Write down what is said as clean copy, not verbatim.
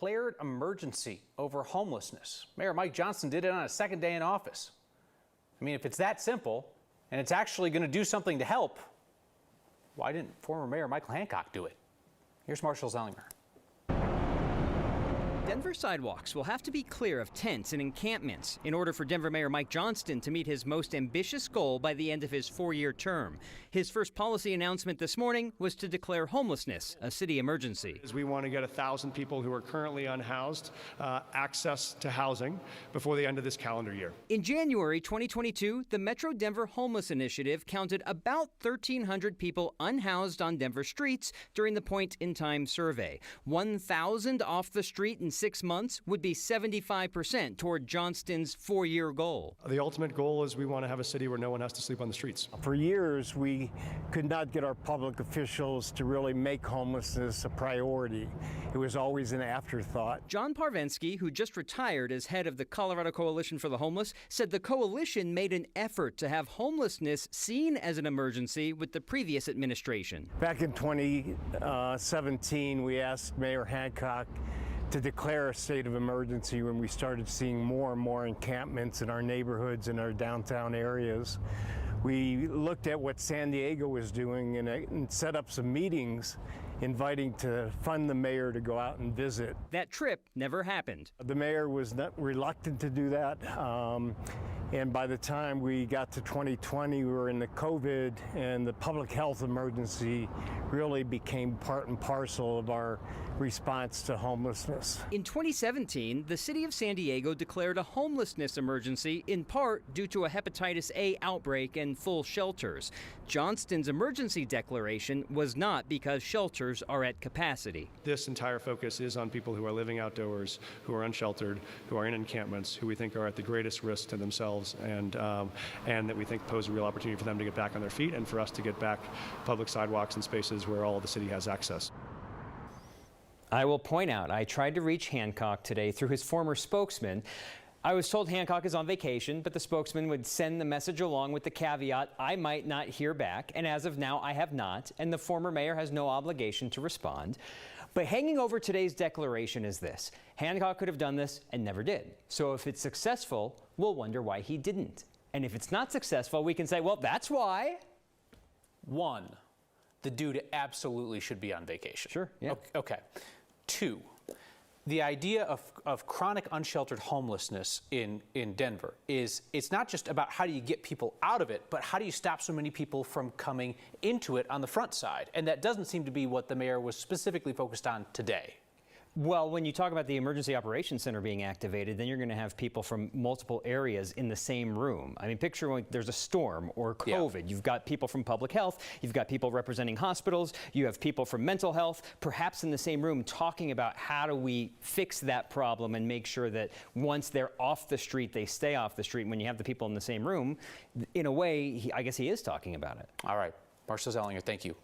declared emergency over homelessness. Mayor Mike Johnston did it on his second day in office. I mean, if it's that simple and it's actually going to do something to help, why didn't former Mayor Michael Hancock do it? Here's Marshall Zellinger. Denver sidewalks will have to be clear of tents and encampments in order for Denver Mayor Mike Johnston to meet his most ambitious goal by the end of his 4-year term. His first policy announcement this morning was to declare homelessness a city emergency. We want to get 1,000 people who are currently unhoused access to housing before the end of this calendar year. In January 2022, the Metro Denver Homeless Initiative counted about 1,300 people unhoused on Denver streets during the point-in-time survey. 1,000 off the street in 6 months would be 75% toward Johnston's 4-year goal. The ultimate goal is we want to have a city where no one has to sleep on the streets. For years, we could not get our public officials to really make homelessness a priority. It was always an afterthought. John Parvensky, who just retired as head of the Colorado Coalition for the Homeless, said the coalition made an effort to have homelessness seen as an emergency with the previous administration. Back in 2017, we asked Mayor Hancock to declare a state of emergency when we started seeing more and more encampments in our neighborhoods and our downtown areas. We looked at what San Diego was doing and set up some meetings inviting to fund the mayor to go out and visit. That trip never happened. The mayor was not reluctant to do that. And by the time we got to 2020, we were in the COVID, and the public health emergency really became part and parcel of our response to homelessness. In 2017, the city of San Diego declared a homelessness emergency, in part due to a hepatitis A outbreak and full shelters. Johnston's emergency declaration was not because shelters are at capacity. This entire focus is on people who are living outdoors, who are unsheltered, who are in encampments, who we think are at the greatest risk to themselves, and that we think pose a real opportunity for them to get back on their feet and for us to get back public sidewalks and spaces where all of the city has access. I will point out, I tried to reach Hancock today through his former spokesman. I was told Hancock is on vacation, but the spokesman would send the message along with the caveat I might not hear back, and as of now I have not, and the former mayor has no obligation to respond. But hanging over today's declaration is this: Hancock could have done this and never did. So if it's successful, we'll wonder why he didn't. And if it's not successful, we can say, well, that's why. 1, the dude absolutely should be on vacation. Sure, yeah. Okay. 2, the idea of chronic unsheltered homelessness in Denver is, it's not just about how do you get people out of it, but how do you stop so many people from coming into it on the front side? And that doesn't seem to be what the mayor was specifically focused on today. Well, when you talk about the Emergency Operations Center being activated, then you're going to have people from multiple areas in the same room. I mean, picture when there's a storm or COVID. Yeah. You've got people from public health, you've got people representing hospitals, you have people from mental health, perhaps in the same room talking about how do we fix that problem and make sure that once they're off the street, they stay off the street. When you have the people in the same room, in a way, I guess he is talking about it. All right. Marshall Zellinger, thank you.